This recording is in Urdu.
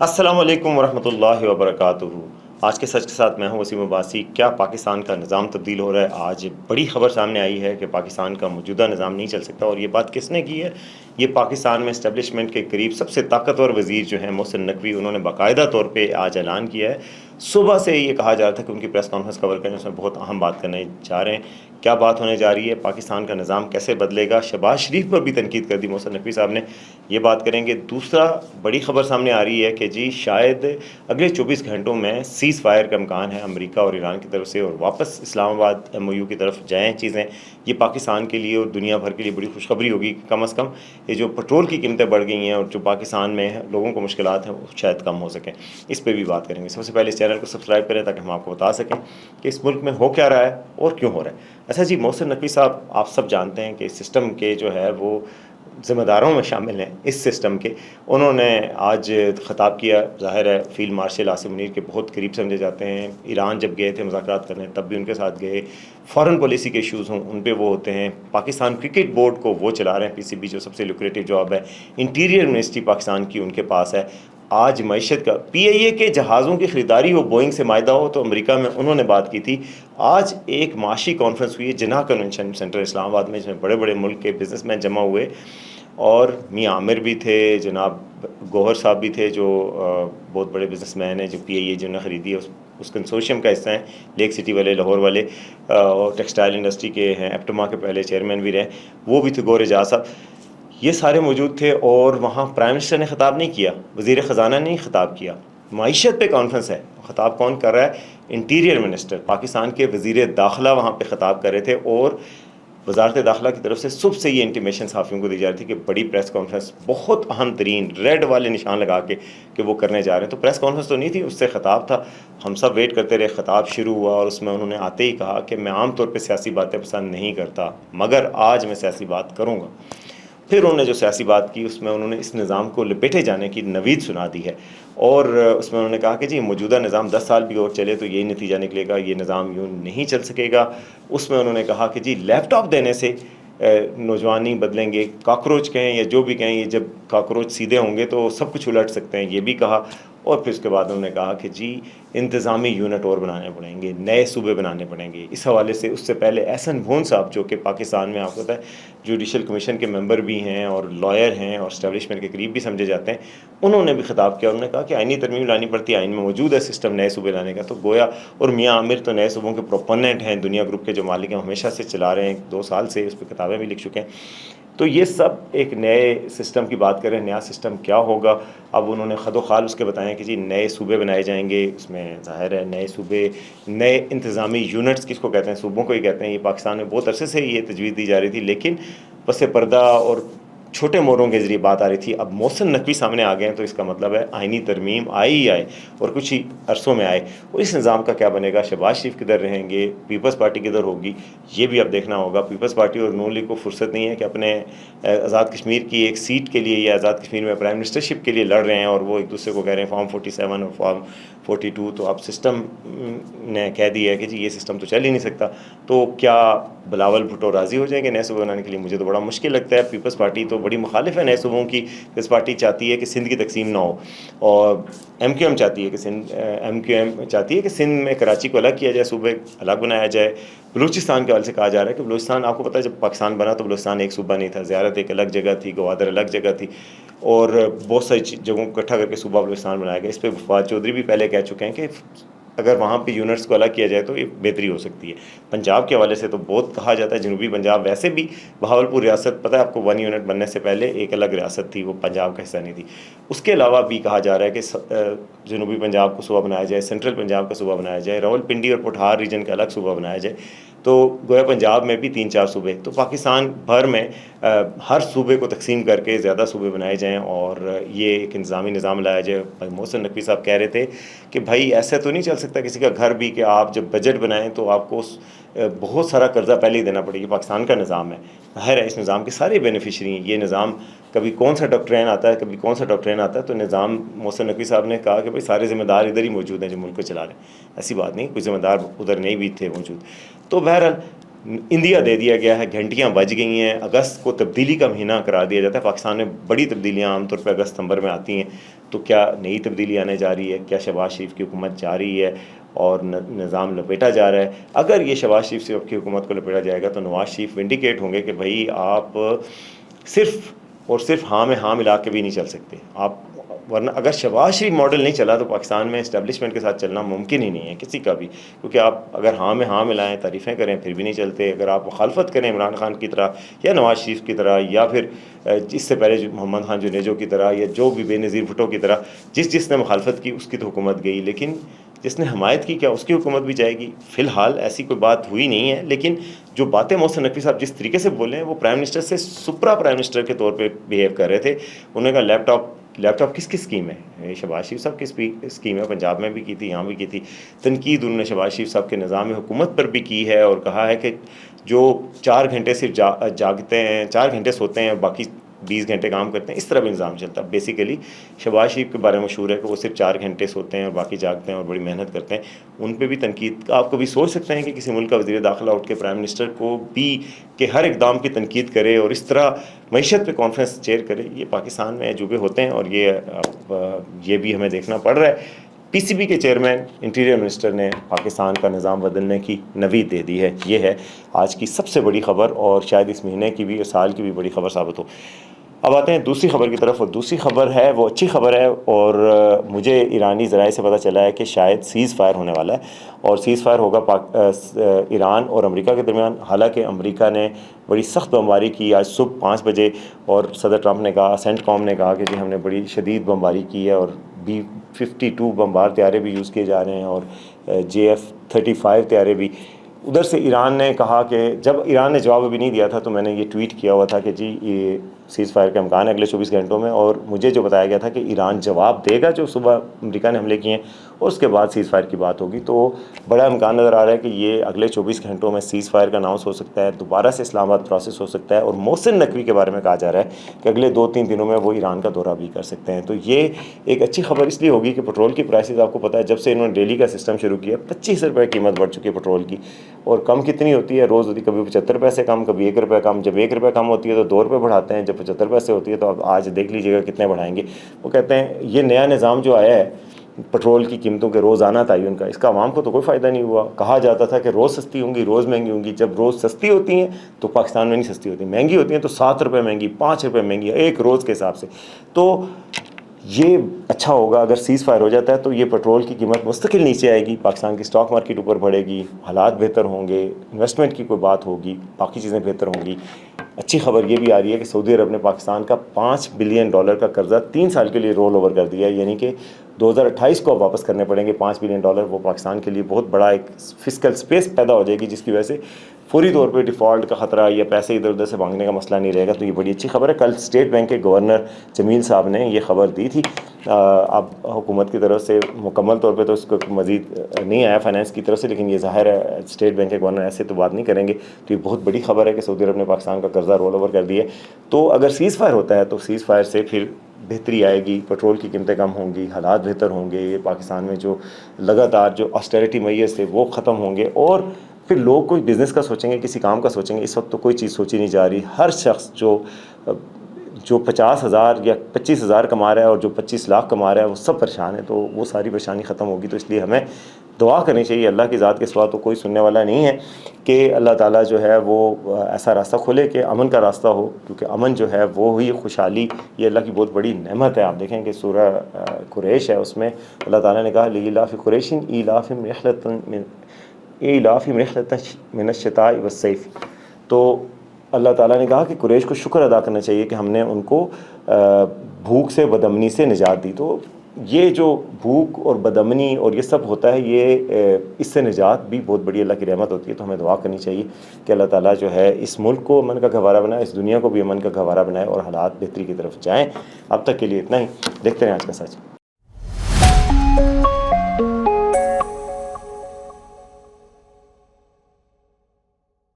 السلام علیکم ورحمۃ اللہ وبرکاتہ۔ آج کے سچ کے ساتھ میں ہوں وسیم عباسی۔ کیا پاکستان کا نظام تبدیل ہو رہا ہے؟ آج بڑی خبر سامنے آئی ہے کہ پاکستان کا موجودہ نظام نہیں چل سکتا، اور یہ بات کس نے کی ہے؟ یہ پاکستان میں اسٹیبلشمنٹ کے قریب سب سے طاقتور وزیر جو ہیں محسن نقوی، انہوں نے باقاعدہ طور پہ آج اعلان کیا ہے۔ صبح سے یہ کہا جا رہا تھا کہ ان کی پریس کانفرنس کور کریں، اس میں بہت اہم بات کرنے جا رہے ہیں۔ کیا بات ہونے جا رہی ہے؟ پاکستان کا نظام کیسے بدلے گا؟ شہباز شریف پر بھی تنقید کر دی محسن نقوی صاحب نے، یہ بات کریں گے۔ دوسرا بڑی خبر سامنے آ رہی ہے کہ جی شاید اگلے 24 گھنٹوں میں سیز فائر کا امکان ہے امریکہ اور ایران کی طرف سے، اور واپس اسلام آباد ایم او یو کی طرف جائیں چیزیں۔ یہ پاکستان کے لیے اور دنیا بھر کے لیے بڑی خوشخبری ہوگی کہ کم از کم یہ جو پٹرول کی قیمتیں بڑھ گئی ہیں اور جو پاکستان میں لوگوں کو مشکلات ہیں وہ شاید کم ہو سکیں۔ اس پہ بھی بات کریں گے۔ سب سے پہلے اس چینل کو سبسکرائب کریں تاکہ ہم آپ کو بتا سکیں کہ اس ملک میں ہو کیا رہا ہے اور کیوں ہو رہا ہے۔ اچھا جی، محسن نقوی صاحب آپ سب جانتے ہیں کہ سسٹم کے جو ہے وہ ذمہ داروں میں شامل ہیں اس سسٹم کے۔ انہوں نے آج خطاب کیا، ظاہر ہے فیلڈ مارشل عاصم منیر کے بہت قریب سمجھے جاتے ہیں۔ ایران جب گئے تھے مذاکرات کرنے تب بھی ان کے ساتھ گئے۔ فارن پالیسی کے ایشوز ہوں ان پہ وہ ہوتے ہیں۔ پاکستان کرکٹ بورڈ کو وہ چلا رہے ہیں، پی سی بی جو سب سے لوکریٹو جاب ہے۔ انٹیریئر منسٹری پاکستان کی ان کے پاس ہے۔ آج معیشت کا پی آئی اے کے جہازوں کی خریداری ہو، بوئنگ سے معاہدہ ہو، تو امریکہ میں انہوں نے بات کی تھی۔ آج ایک معاشی کانفرنس ہوئی ہے جناح کنونشن سینٹر اسلام آباد میں، جس میں بڑے بڑے ملک کے بزنس مین جمع ہوئے، اور میاں عامر بھی تھے، جناب گوہر صاحب بھی تھے جو بہت بڑے بزنس مین ہیں، جو پی آئی اے جنہوں نے خریدی ہے اس کنسورشیم کا حصہ ہیں، لیک سٹی والے، لاہور والے، اور ٹیکسٹائل انڈسٹری کے ہیں، ایپٹما کے پہلے چیئرمین بھی رہے، وہ بھی تھے گور اعجاز صاحب۔ یہ سارے موجود تھے، اور وہاں پرائم منسٹر نے خطاب نہیں کیا، وزیر خزانہ نے خطاب کیا۔ معیشت پہ کانفرنس ہے، خطاب کون کر رہا ہے؟ انٹیریئر منسٹر پاکستان کے وزیر داخلہ وہاں پہ خطاب کر رہے تھے، اور وزارت داخلہ کی طرف سے صبح سے یہ انٹیمیشن صحافیوں کو دی جا رہی تھی کہ بڑی پریس کانفرنس، بہت اہم ترین ریڈ والے نشان لگا کے کہ وہ کرنے جا رہے ہیں۔ تو پریس کانفرنس تو نہیں تھی، اس سے خطاب تھا۔ ہم سب ویٹ کرتے رہے، خطاب شروع ہوا، اور اس میں انہوں نے آتے ہی کہا کہ میں عام طور پہ سیاسی باتیں پسند نہیں کرتا، مگر آج میں سیاسی بات کروں گا۔ پھر انہوں نے جو سیاسی بات کی اس میں انہوں نے اس نظام کو لپیٹے جانے کی نوید سنا دی ہے، اور اس میں انہوں نے کہا کہ جی موجودہ نظام 10 سال بھی اور چلے تو یہی نتیجہ نکلے گا، یہ نظام یوں نہیں چل سکے گا۔ اس میں انہوں نے کہا کہ جی لیپ ٹاپ دینے سے نوجوان نہیں بدلیں گے، کاکروچ کہیں یا جو بھی کہیں، یہ جب کاکروچ سیدھے ہوں گے تو سب کچھ الٹ سکتے ہیں، یہ بھی کہا۔ اور پھر اس کے بعد انہوں نے کہا کہ جی انتظامی یونٹ اور بنانے پڑیں گے، نئے صوبے بنانے پڑیں گے۔ اس حوالے سے اس سے پہلے احسن بھون صاحب جو کہ پاکستان میں آپ کو پتہ ہے جوڈیشل کمیشن کے ممبر بھی ہیں اور لائر ہیں اور اسٹیبلشمنٹ کے قریب بھی سمجھے جاتے ہیں، انہوں نے بھی خطاب کیا۔ انہوں نے کہا کہ آئینی ترمیم لانی پڑتی ہے، آئین میں موجود ہے سسٹم نئے صوبے لانے کا، تو گویا اور میاں عامر تو نئے صوبوں کے پروپوننٹ ہیں، دنیا گروپ کے جو مالک ہیں ہمیشہ سے چلا رہے ہیں، 2 سال سے اس پہ کتابیں بھی لکھ چکے ہیں۔ تو یہ سب ایک نئے سسٹم کی بات کریں، نیا سسٹم کیا ہوگا۔ اب انہوں نے خد و خال اس کے بتائیں کہ جی نئے صوبے بنائے جائیں گے، اس میں ظاہر ہے نئے صوبے، نئے انتظامی یونٹس کس کو کہتے ہیں، صوبوں کو ہی کہتے ہیں۔ یہ پاکستان میں بہت عرصے سے یہ تجویز دی جا رہی تھی، لیکن پس پردہ اور چھوٹے موروں کے ذریعے بات آ رہی تھی۔ اب محسن نقوی سامنے آ گئے ہیں تو اس کا مطلب ہے آئینی ترمیم آئے ہی آئے، اور کچھ ہی عرصوں میں آئے۔ اور اس نظام کا کیا بنے گا؟ شہباز شریف کدھر رہیں گے، پیپلز پارٹی کدھر ہوگی، یہ بھی اب دیکھنا ہوگا۔ پیپلز پارٹی اور نون لیگ کو فرصت نہیں ہے کہ اپنے آزاد کشمیر کی ایک سیٹ کے لیے یا آزاد کشمیر میں پرائم منسٹرشپ کے لیے لڑ رہے ہیں، اور وہ ایک دوسرے کو کہہ رہے ہیں فارم 47 اور فارم 42۔ تو اب سسٹم نے کہہ دیا ہے کہ جی یہ سسٹم تو چل ہی نہیں سکتا۔ تو کیا بلاول بھٹو راضی ہو جائیں گے نئے صوبے بنانے کے لیے؟ مجھے تو بڑا مشکل لگتا ہے۔ پیپلز پارٹی تو بڑی مخالف ہے نئے صوبوں کی۔ پیپلز پارٹی چاہتی ہے کہ سندھ کی تقسیم نہ ہو، اور ایم کیو ایم چاہتی ہے کہ ایم کیو ایم چاہتی ہے کہ سندھ میں کراچی کو الگ کیا جائے، صوبے الگ بنایا جائے۔ بلوچستان کے حوالے سے کہا جا رہا ہے کہ بلوچستان، آپ کو پتہ ہے جب پاکستان بنا تو بلوچستان ایک صوبہ نہیں تھا، زیارت ایک الگ جگہ تھی، گوادر الگ جگہ تھی، اور بہت ساری جگہوں کو اکٹھا کر کے صوبہ بلوچستان بنایا گیا۔ اس پہ فواد چودھری بھی پہلے کہہ چکے ہیں کہ اگر وہاں پہ یونٹس کو الگ کیا جائے تو یہ بہتری ہو سکتی ہے۔ پنجاب کے حوالے سے تو بہت کہا جاتا ہے، جنوبی پنجاب ویسے بھی بہاولپور ریاست، پتہ ہے آپ کو 1 یونٹ بننے سے پہلے ایک الگ ریاست تھی، وہ پنجاب کا حصہ نہیں تھی۔ اس کے علاوہ بھی کہا جا رہا ہے کہ جنوبی پنجاب کو صوبہ بنایا جائے، سینٹرل پنجاب کا صوبہ بنایا جائے، راول پنڈی اور پٹھار ریجن کا الگ صوبہ بنایا جائے، تو گویا پنجاب میں بھی 3-4 صوبے، تو پاکستان بھر میں ہر صوبے کو تقسیم کر کے زیادہ صوبے بنائے جائیں، اور یہ ایک انتظامی نظام لایا جائے۔ محسن نقوی صاحب کہہ رہے تھے کہ بھائی ایسا تو نہیں چل سکتا کسی کا گھر بھی کہ آپ جب بجٹ بنائیں تو آپ کو بہت سارا قرضہ پہلے ہی دینا پڑے گا۔ پاکستان کا نظام ہے، ظاہر ہے اس نظام کے سارے بینیفیشری ہیں۔ یہ نظام کبھی کون سا ڈاکٹرین آتا ہے، کبھی کون سا ڈاکٹرین آتا ہے، تو نظام محسن نقوی صاحب نے کہا کہ بھائی سارے ذمہ دار ادھر ہی موجود ہیں جو ملک کو چلا رہے ہیں۔ ایسی بات نہیں، کوئی ذمہ دار ادھر نہیں بھی تھے موجود۔ تو بہرحال انڈیا دے دیا گیا ہے، گھنٹیاں بج گئی ہیں، اگست کو تبدیلی کا مہینہ قرار دیا جاتا ہے۔ پاکستان میں بڑی تبدیلیاں عام طور پہ اگست ستمبر میں آتی ہیں، تو کیا نئی تبدیلی آنے جا رہی ہے؟ کیا شہباز شریف کی حکومت جا رہی ہے اور نظام لپیٹا جا رہا ہے؟ اگر یہ شہباز شریف کی حکومت کو لپیٹا جائے گا تو نواز شریف ونڈیکیٹ ہوں گے کہ بھائی آپ صرف اور صرف ہاں میں ہاں ملا کے بھی نہیں چل سکتے آپ، ورنہ اگر شہباز شریف ماڈل نہیں چلا تو پاکستان میں اسٹیبلشمنٹ کے ساتھ چلنا ممکن ہی نہیں ہے کسی کا بھی، کیونکہ آپ اگر ہاں میں ہاں ملائیں، تعریفیں کریں، پھر بھی نہیں چلتے۔ اگر آپ مخالفت کریں عمران خان کی طرح یا نواز شریف کی طرح یا پھر اس سے پہلے محمد خان جنیجو کی طرح یا جو بھی بے نظیر بھٹو کی طرح، جس نے مخالفت کی اس کی تو حکومت گئی، لیکن جس نے حمایت کی کیا اس کی حکومت بھی جائے گی؟ فی الحال ایسی کوئی بات ہوئی نہیں ہے، لیکن جو باتیں محسن نقوی صاحب جس طریقے سے بولے ہیں وہ پرائم منسٹر سے سپرا پرائم منسٹر کے طور پہ بیہیو کر رہے تھے۔ انہوں نے کہا لیپ ٹاپ کس کی اسکیم ہے؟ شہباز شریف صاحب کی اسکیم ہے، پنجاب میں بھی کی تھی، یہاں بھی کی تھی۔ تنقید انہوں نے شہباز شریف صاحب کے نظام حکومت پر بھی کی ہے اور کہا ہے کہ جو 4 گھنٹے صرف جاگتے ہیں، 4 گھنٹے سوتے ہیں، باقی 20 گھنٹے کام کرتے ہیں، اس طرح بھی نظام چلتا ہے۔ بیسیکلی شہباز شریف کے بارے میں مشہور ہے کہ وہ صرف 4 گھنٹے سوتے ہیں اور باقی جاگتے ہیں اور بڑی محنت کرتے ہیں۔ ان پہ بھی تنقید، آپ کو بھی سوچ سکتے ہیں کہ کسی ملک کا وزیر داخلہ اٹھ کے پرائم منسٹر کو بھی کہ ہر اقدام کی تنقید کرے اور اس طرح معیشت پہ کانفرنس چیئر کرے، یہ پاکستان میں عجوبے ہوتے ہیں اور یہ بھی ہمیں دیکھنا پڑ رہا ہے۔ پی سی بی کے چیئرمین انٹیریئر منسٹر نے پاکستان کا نظام بدلنے کی نوید دے دی ہے۔ یہ ہے آج کی سب سے بڑی خبر اور شاید اس مہینے کی بھی اور سال کی بھی بڑی خبر ثابت ہو۔ اب آتے ہیں دوسری خبر کی طرف، اور دوسری خبر ہے وہ اچھی خبر ہے، اور مجھے ایرانی ذرائع سے پتہ چلا ہے کہ شاید سیز فائر ہونے والا ہے، اور سیز فائر ہوگا ایران اور امریکہ کے درمیان۔ حالانکہ امریکہ نے بڑی سخت بمباری کی آج صبح 5 بجے، اور صدر ٹرمپ نے کہا، سینٹ کام نے کہا کہ جی ہم نے بڑی شدید بمباری کی ہے، اور B-52 بمبار طیارے بھی یوز کیے جا رہے ہیں، اور JF-35 طیارے بھی۔ ادھر سے ایران نے کہا کہ جب ایران نے جواب ابھی نہیں دیا تھا تو میں نے یہ ٹویٹ کیا ہوا تھا کہ جی یہ سیز فائر کا امکان ہے اگلے 24 گھنٹوں میں، اور مجھے جو بتایا گیا تھا کہ ایران جواب دے گا جو صبح امریکہ نے حملے کیے ہیں، اور اس کے بعد سیز فائر کی بات ہوگی۔ تو بڑا امکان نظر آ رہا ہے کہ یہ اگلے 24 گھنٹوں میں سیز فائر کا اناؤنس ہو سکتا ہے، دوبارہ سے اسلام آباد پروسیس ہو سکتا ہے، اور محسن نقوی کے بارے میں کہا جا رہا ہے کہ اگلے 2-3 دنوں میں وہ ایران کا دورہ بھی کر سکتے ہیں۔ تو یہ ایک اچھی خبر اس لیے ہوگی کہ پٹرول کی پرائسز آپ کو پتہ ہے جب سے انہوں نے ڈیلی کا سسٹم شروع کیا 25 روپے قیمت بڑھ چکی ہے پٹرول کی، اور کم کتنی ہوتی ہے روز ہوتی ہے، کبھی 75 پیسے کم، کبھی 1 روپے کم۔ جب 1 روپے کم ہوتی ہے تو 2 روپے بڑھاتے ہیں، جب 75 پیسے ہوتی ہے تو اب آج دیکھ لیجیے گا کتنے بڑھائیں گے۔ وہ کہتے ہیں یہ نیا نظام جو آیا ہے پٹرول کی قیمتوں کے روزانہ تعین کا، اس کا عوام کو تو کوئی فائدہ نہیں ہوا۔ کہا جاتا تھا کہ روز سستی ہوں گی، روز مہنگی ہوں گی۔ جب روز سستی ہوتی ہیں تو پاکستان میں نہیں سستی ہوتی، مہنگی ہوتی ہیں تو 7 روپے مہنگی، 5 روپے مہنگی ایک روز کے حساب سے۔ تو یہ اچھا ہوگا اگر سیز فائر ہو جاتا ہے تو یہ پٹرول کی قیمت مستقل نیچے آئے گی، پاکستان کی اسٹاک مارکیٹ اوپر بڑھے گی، حالات بہتر ہوں گے، انویسٹمنٹ کی کوئی بات ہوگی، باقی چیزیں بہتر ہوں گی۔ اچھی خبر یہ بھی آ رہی ہے کہ سعودی عرب نے پاکستان کا $5 بلین کا قرضہ 3 سال کے لیے رول اوور کر دیا ہے، یعنی کہ 2028 کو اب واپس کرنے پڑیں گے $5 بلین۔ وہ پاکستان کے لیے بہت بڑا ایک فسکل سپیس پیدا ہو جائے گی، جس کی وجہ سے فوری طور پہ ڈیفالٹ کا خطرہ یا پیسے ادھر ادھر سے مانگنے کا مسئلہ نہیں رہے گا۔ تو یہ بڑی اچھی خبر ہے۔ کل اسٹیٹ بینک کے گورنر جمیل صاحب نے یہ خبر دی تھی۔ اب حکومت کی طرف سے مکمل طور پہ تو اس کو مزید نہیں آیا فائنانس کی طرف سے، لیکن یہ ظاہر ہے اسٹیٹ بینک کے گورنر ایسے تو بات نہیں کریں گے، تو یہ بہت بڑی خبر ہے کہ سعودی عرب نے پاکستان کا قرضہ رول اوور کر دیا ہے۔ تو اگر سیز فائر ہوتا ہے تو سیز فائر سے پھر بہتری آئے گی، پٹرول کی قیمتیں کم ہوں گی، حالات بہتر ہوں گے، یہ پاکستان میں جو لگاتار جو آسٹیرٹی میئرز تھے وہ ختم ہوں گے، اور پھر لوگ کوئی بزنس کا سوچیں گے، کسی کام کا سوچیں گے۔ اس وقت تو کوئی چیز سوچی نہیں جا رہی۔ ہر شخص جو 50,000 یا 25,000 کما رہا ہے اور جو 25 لاکھ کما رہا ہے وہ سب پریشان ہے، تو وہ ساری پریشانی ختم ہوگی۔ تو اس لیے ہمیں دعا کرنی چاہیے، اللہ کی ذات کے سوا تو کوئی سننے والا نہیں ہے، کہ اللہ تعالیٰ جو ہے وہ ایسا راستہ کھولے کہ امن کا راستہ ہو، کیونکہ امن جو ہے وہ ہی خوشحالی، یہ اللہ کی بہت بڑی نعمت ہے۔ آپ دیکھیں کہ سورہ قریش ہے، اس میں اللہ تعالیٰ نے کہا لِإِيلَافِ قُرَيْشٍ إِيلَافِهِمْ رِحْلَةَ مِنَ الشِّتَاءِ وَالصَّيْفِ۔ تو اللہ تعالیٰ نے کہا کہ قریش کو شکر ادا کرنا چاہیے کہ ہم نے ان کو بھوک سے بدامنی سے نجات دی۔ تو یہ جو بھوک اور بدامنی اور یہ سب ہوتا ہے، یہ اس سے نجات بھی بہت بڑی اللہ کی رحمت ہوتی ہے۔ تو ہمیں دعا کرنی چاہیے کہ اللہ تعالیٰ جو ہے اس ملک کو امن کا گہوارہ بنائے، اس دنیا کو بھی امن کا گہوارہ بنائے، اور حالات بہتری کی طرف جائیں۔ اب تک کے لیے اتنا ہی، دیکھتے ہیں آج کا سچ۔